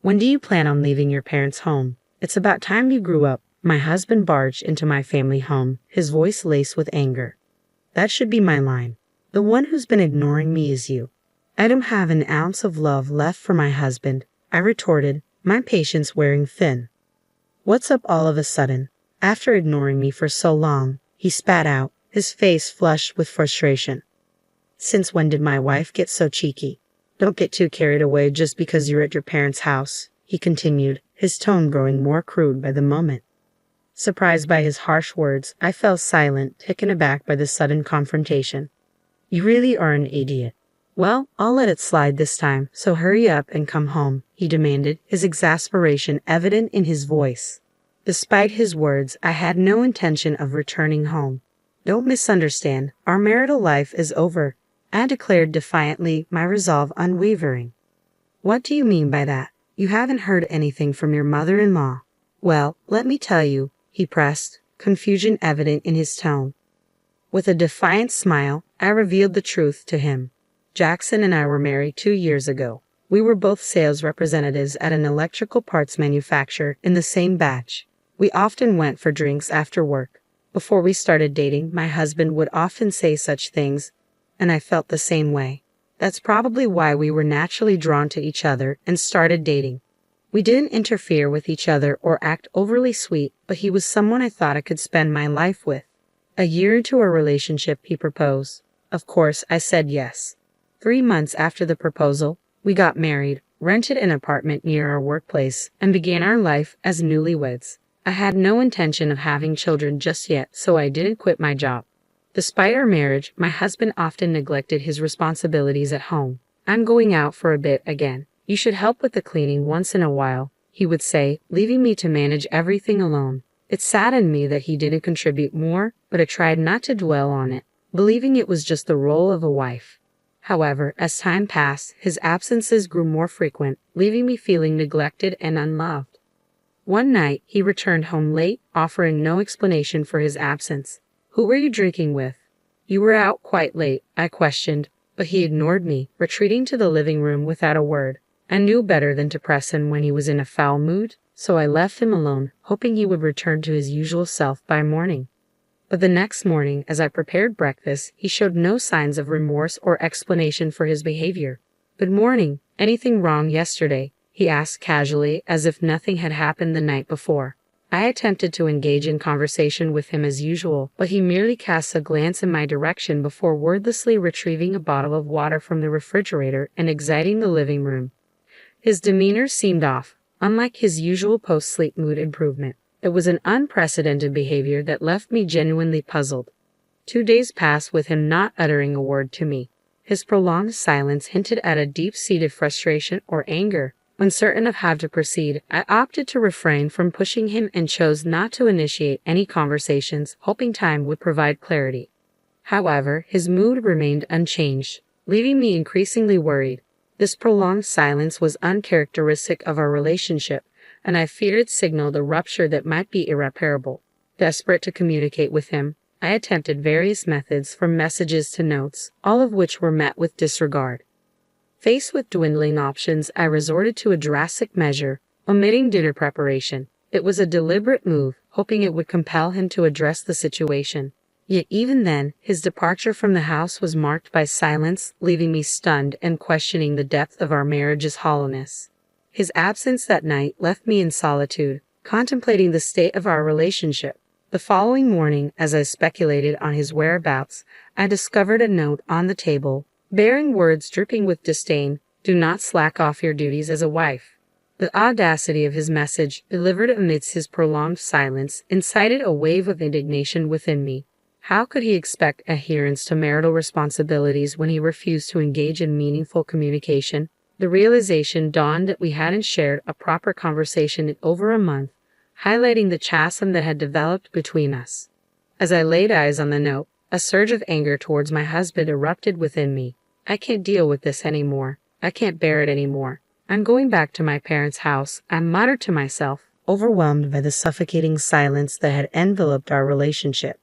When do you plan on leaving your parents' home? It's about time you grew up. My husband barged into my family home, his voice laced with anger. That should be my line. The one who's been ignoring me is you. I don't have an ounce of love left for my husband, I retorted, my patience wearing thin. What's up all of a sudden? After ignoring me for so long, he spat out, his face flushed with frustration. Since when did my wife get so cheeky? Don't get too carried away just because you're at your parents' house, he continued, his tone growing more crude by the moment. Surprised by his harsh words, I fell silent, taken aback by the sudden confrontation. You really are an idiot. Well, I'll let it slide this time, so hurry up and come home, he demanded, his exasperation evident in his voice. Despite his words, I had no intention of returning home. Don't misunderstand, our marital life is over, I declared defiantly, my resolve unwavering. What do you mean by that? You haven't heard anything from your mother-in-law. Well, let me tell you, he pressed, confusion evident in his tone. With a defiant smile, I revealed the truth to him. Jackson and I were married 2 years ago. We were both sales representatives at an electrical parts manufacturer in the same batch. We often went for drinks after work. Before we started dating, my husband would often say such things, and I felt the same way. That's probably why we were naturally drawn to each other and started dating. We didn't interfere with each other or act overly sweet, but he was someone I thought I could spend my life with. A year into our relationship, he proposed. Of course, I said yes. 3 months after the proposal, we got married, rented an apartment near our workplace, and began our life as newlyweds. I had no intention of having children just yet, so I didn't quit my job. Despite our marriage, my husband often neglected his responsibilities at home. I'm going out for a bit again. You should help with the cleaning once in a while, he would say, leaving me to manage everything alone. It saddened me that he didn't contribute more, but I tried not to dwell on it, believing it was just the role of a wife. However, as time passed, his absences grew more frequent, leaving me feeling neglected and unloved. One night, he returned home late, offering no explanation for his absence. Who were you drinking with? You were out quite late, I questioned, but he ignored me, retreating to the living room without a word. I knew better than to press him when he was in a foul mood, so I left him alone, hoping he would return to his usual self by morning. But the next morning, as I prepared breakfast, he showed no signs of remorse or explanation for his behavior. Good morning. Anything wrong yesterday? He asked casually, as if nothing had happened the night before. I attempted to engage in conversation with him as usual, but he merely cast a glance in my direction before wordlessly retrieving a bottle of water from the refrigerator and exiting the living room. His demeanor seemed off, unlike his usual post-sleep mood improvement. It was an unprecedented behavior that left me genuinely puzzled. 2 days passed with him not uttering a word to me. His prolonged silence hinted at a deep-seated frustration or anger. Uncertain of how to proceed, I opted to refrain from pushing him and chose not to initiate any conversations, hoping time would provide clarity. However, his mood remained unchanged, leaving me increasingly worried. This prolonged silence was uncharacteristic of our relationship, and I feared it signaled a rupture that might be irreparable. Desperate to communicate with him, I attempted various methods from messages to notes, all of which were met with disregard. Faced with dwindling options, I resorted to a drastic measure, omitting dinner preparation. It was a deliberate move, hoping it would compel him to address the situation. Yet even then, his departure from the house was marked by silence, leaving me stunned and questioning the depth of our marriage's hollowness. His absence that night left me in solitude, contemplating the state of our relationship. The following morning, as I speculated on his whereabouts, I discovered a note on the table, bearing words dripping with disdain, "Do not slack off your duties as a wife." The audacity of his message, delivered amidst his prolonged silence, incited a wave of indignation within me. How could he expect adherence to marital responsibilities when he refused to engage in meaningful communication? The realization dawned that we hadn't shared a proper conversation in over a month, highlighting the chasm that had developed between us. As I laid eyes on the note, a surge of anger towards my husband erupted within me. I can't deal with this anymore. I can't bear it anymore. I'm going back to my parents' house, I muttered to myself, overwhelmed by the suffocating silence that had enveloped our relationship.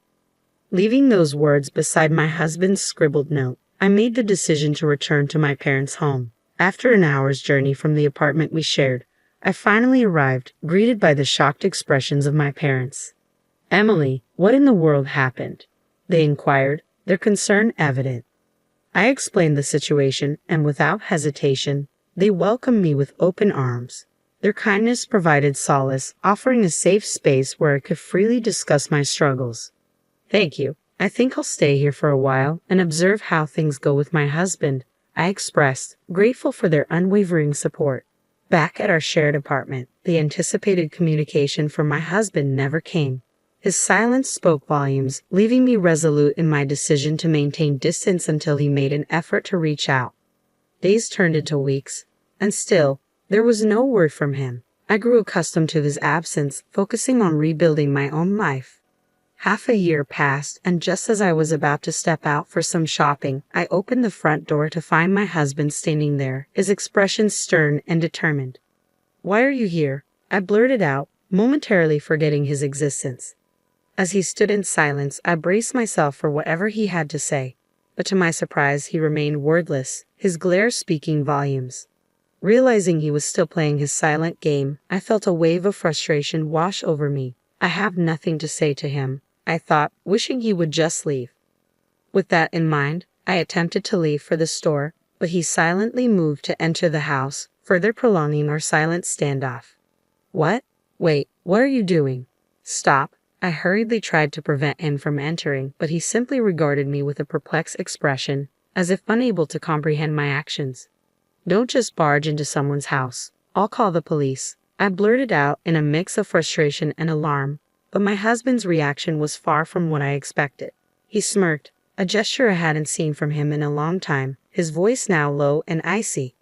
Leaving those words beside my husband's scribbled note, I made the decision to return to my parents' home. After an hour's journey from the apartment we shared, I finally arrived, greeted by the shocked expressions of my parents. "Emily, what in the world happened?" they inquired, their concern evident. I explained the situation, and without hesitation, they welcomed me with open arms. Their kindness provided solace, offering a safe space where I could freely discuss my struggles. "Thank you. I think I'll stay here for a while and observe how things go with my husband," I expressed, grateful for their unwavering support. Back at our shared apartment, the anticipated communication from my husband never came. His silence spoke volumes, leaving me resolute in my decision to maintain distance until he made an effort to reach out. Days turned into weeks, and still, there was no word from him. I grew accustomed to his absence, focusing on rebuilding my own life. Half a year passed, and just as I was about to step out for some shopping, I opened the front door to find my husband standing there, his expression stern and determined. "Why are you here?" I blurted out, momentarily forgetting his existence. As he stood in silence, I braced myself for whatever he had to say, but to my surprise, he remained wordless, his glare speaking volumes. Realizing he was still playing his silent game, I felt a wave of frustration wash over me. I have nothing to say to him, I thought, wishing he would just leave. With that in mind, I attempted to leave for the store, but he silently moved to enter the house, further prolonging our silent standoff. "What? Wait, what are you doing?" "Stop." I hurriedly tried to prevent him from entering, but he simply regarded me with a perplexed expression, as if unable to comprehend my actions. "Don't just barge into someone's house. I'll call the police," I blurted out in a mix of frustration and alarm, but my husband's reaction was far from what I expected. He smirked, a gesture I hadn't seen from him in a long time, his voice now low and icy.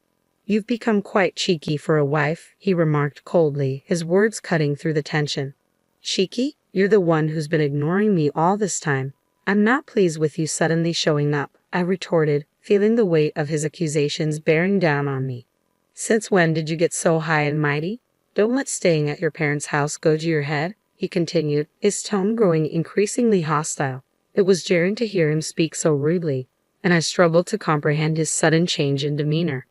"You've become quite cheeky for a wife," he remarked coldly, his words cutting through the tension. "Cheeky? You're the one who's been ignoring me all this time. I'm not pleased with you suddenly showing up," I retorted, feeling the weight of his accusations bearing down on me. "Since when did you get so high and mighty? Don't let staying at your parents' house go to your head," he continued, his tone growing increasingly hostile. It was jarring to hear him speak so rudely, and I struggled to comprehend his sudden change in demeanor.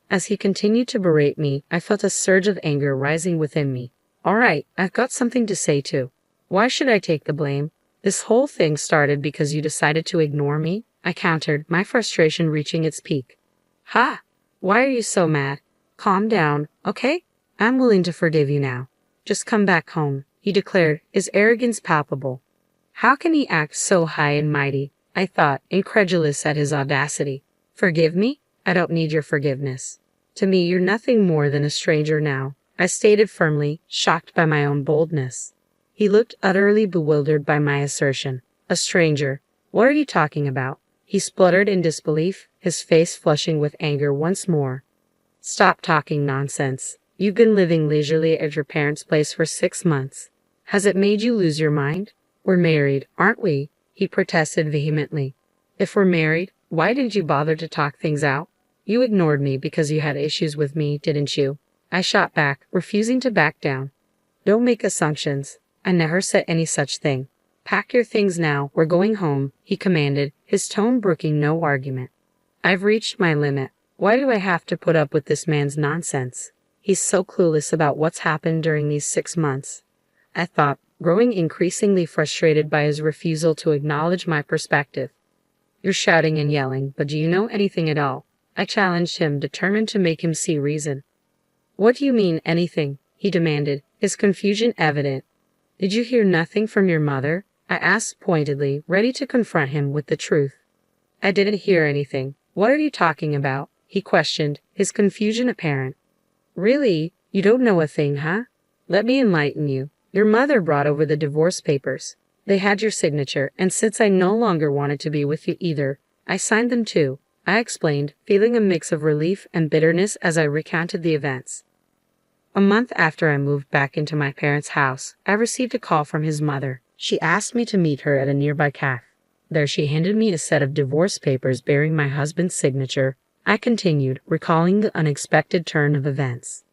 As he continued to berate me, I felt a surge of anger rising within me. "All right, I've got something to say too. Why should I take the blame? This whole thing started because you decided to ignore me," I countered, my frustration reaching its peak. "Ha! Why are you so mad? Calm down, okay? I'm willing to forgive you now. Just come back home," he declared, his arrogance palpable. How can he act so high and mighty? I thought, incredulous at his audacity. "Forgive me? I don't need your forgiveness. To me, you're nothing more than a stranger now," I stated firmly, shocked by my own boldness. He looked utterly bewildered by my assertion. "A stranger? What are you talking about?" he spluttered in disbelief, his face flushing with anger once more. "Stop talking nonsense. You've been living leisurely at your parents' place for 6 months. Has it made you lose your mind? We're married, aren't we?" he protested vehemently. "If we're married, why didn't you bother to talk things out? You ignored me because you had issues with me, didn't you?" I shot back, refusing to back down. "Don't make assumptions. I never said any such thing. Pack your things now, we're going home," he commanded, his tone brooking no argument. "I've reached my limit. Why do I have to put up with this man's nonsense? He's so clueless about what's happened during these 6 months," I thought, growing increasingly frustrated by his refusal to acknowledge my perspective. "You're shouting and yelling, but do you know anything at all?" I challenged him, determined to make him see reason. "What do you mean, anything?" he demanded, his confusion evident. "Did you hear nothing from your mother?" I asked pointedly, ready to confront him with the truth. "I didn't hear anything. What are you talking about?" he questioned, his confusion apparent. "Really? You don't know a thing, huh? Let me enlighten you. Your mother brought over the divorce papers. They had your signature, and since I no longer wanted to be with you either, I signed them too," I explained, feeling a mix of relief and bitterness as I recounted the events. A month after I moved back into my parents' house, I received a call from his mother. She asked me to meet her at a nearby cafe. There she handed me a set of divorce papers bearing my husband's signature. I continued, recalling the unexpected turn of events.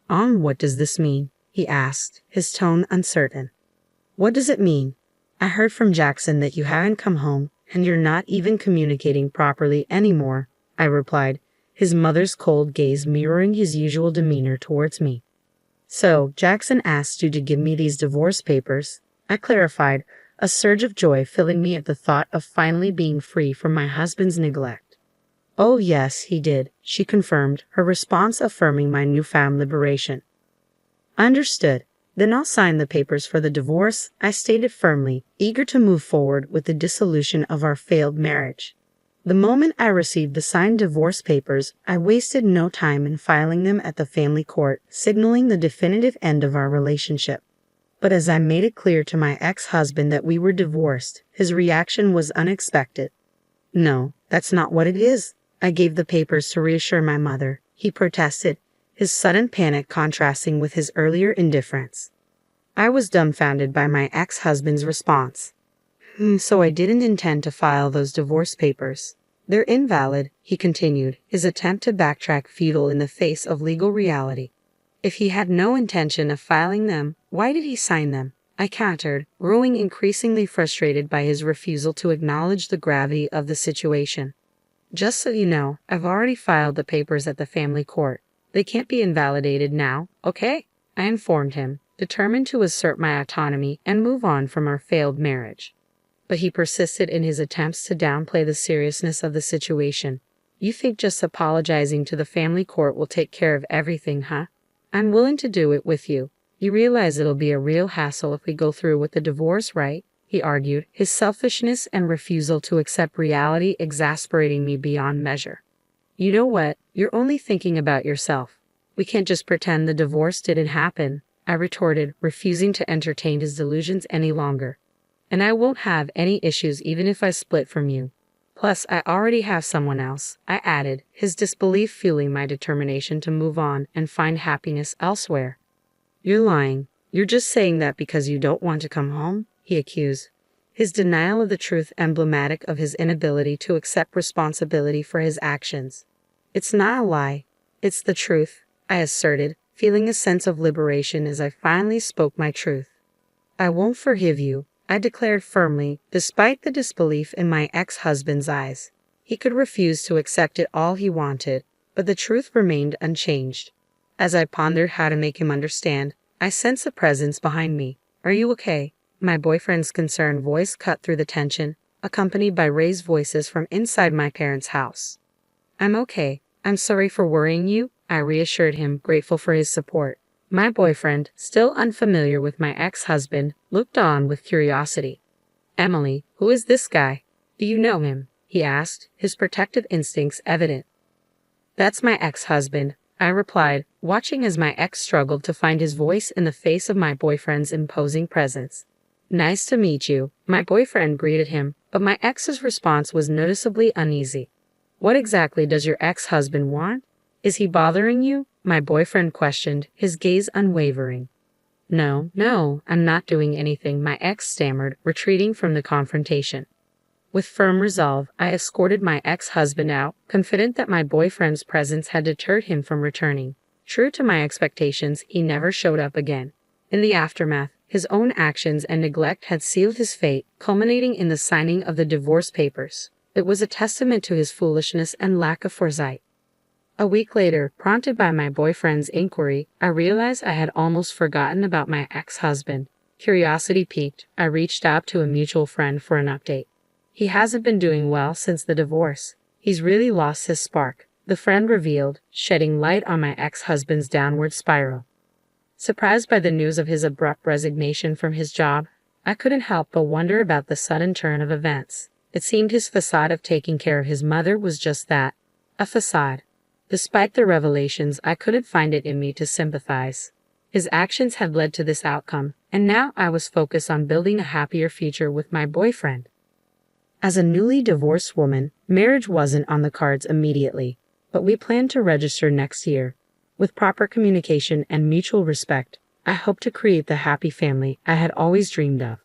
What does this mean?" he asked, his tone uncertain. "What does it mean? I heard from Jackson that you haven't come home, and you're not even communicating properly anymore," I replied, his mother's cold gaze mirroring his usual demeanor towards me. "So, Jackson asked you to give me these divorce papers," I clarified, a surge of joy filling me at the thought of finally being free from my husband's neglect. "Oh, yes, he did," she confirmed, her response affirming my newfound liberation. "Understood. Then I'll sign the papers for the divorce," I stated firmly, eager to move forward with the dissolution of our failed marriage. The moment I received the signed divorce papers, I wasted no time in filing them at the family court, signaling the definitive end of our relationship. But as I made it clear to my ex-husband that we were divorced, his reaction was unexpected. "No, that's not what it is." I gave the papers to reassure my mother. He protested, his sudden panic contrasting with his earlier indifference. I was dumbfounded by my ex-husband's response. "So I didn't intend to file those divorce papers. They're invalid," he continued, his attempt to backtrack futile in the face of legal reality. "If he had no intention of filing them, why did he sign them?" I countered, growing increasingly frustrated by his refusal to acknowledge the gravity of the situation. "Just so you know, I've already filed the papers at the family court. They can't be invalidated now, okay?" I informed him, determined to assert my autonomy and move on from our failed marriage. But he persisted in his attempts to downplay the seriousness of the situation. "You think just apologizing to the family court will take care of everything, huh? I'm willing to do it with you. You realize it'll be a real hassle if we go through with the divorce, right?" he argued, his selfishness and refusal to accept reality exasperating me beyond measure. "You know what? You're only thinking about yourself. We can't just pretend the divorce didn't happen," I retorted, refusing to entertain his delusions any longer. "And I won't have any issues even if I split from you. Plus, I already have someone else," I added, his disbelief fueling my determination to move on and find happiness elsewhere. "You're lying. You're just saying that because you don't want to come home," he accused, his denial of the truth emblematic of his inability to accept responsibility for his actions. "It's not a lie. It's the truth," I asserted, feeling a sense of liberation as I finally spoke my truth. "I won't forgive you," I declared firmly, despite the disbelief in my ex-husband's eyes. He could refuse to accept it all he wanted, but the truth remained unchanged. As I pondered how to make him understand, I sensed a presence behind me. "Are you okay?" My boyfriend's concerned voice cut through the tension, accompanied by raised voices from inside my parents' house. "I'm okay. I'm sorry for worrying you," I reassured him, grateful for his support. My boyfriend, still unfamiliar with my ex-husband, looked on with curiosity. "Emily, who is this guy? Do you know him?" he asked, his protective instincts evident. "That's my ex-husband," I replied, watching as my ex struggled to find his voice in the face of my boyfriend's imposing presence. "Nice to meet you," my boyfriend greeted him, but my ex's response was noticeably uneasy. "What exactly does your ex-husband want? Is he bothering you?" my boyfriend questioned, his gaze unwavering. No, I'm not doing anything," my ex stammered, retreating from the confrontation. With firm resolve, I escorted my ex-husband out, confident that my boyfriend's presence had deterred him from returning. True to my expectations, he never showed up again. In the aftermath, his own actions and neglect had sealed his fate, culminating in the signing of the divorce papers. It was a testament to his foolishness and lack of foresight. A week later, prompted by my boyfriend's inquiry, I realized I had almost forgotten about my ex-husband. Curiosity piqued, I reached out to a mutual friend for an update. "He hasn't been doing well since the divorce. He's really lost his spark," the friend revealed, shedding light on my ex-husband's downward spiral. Surprised by the news of his abrupt resignation from his job, I couldn't help but wonder about the sudden turn of events. It seemed his facade of taking care of his mother was just that, a facade. Despite the revelations, I couldn't find it in me to sympathize. His actions had led to this outcome, and now I was focused on building a happier future with my boyfriend. As a newly divorced woman, marriage wasn't on the cards immediately, but we planned to register next year. With proper communication and mutual respect, I hope to create the happy family I had always dreamed of.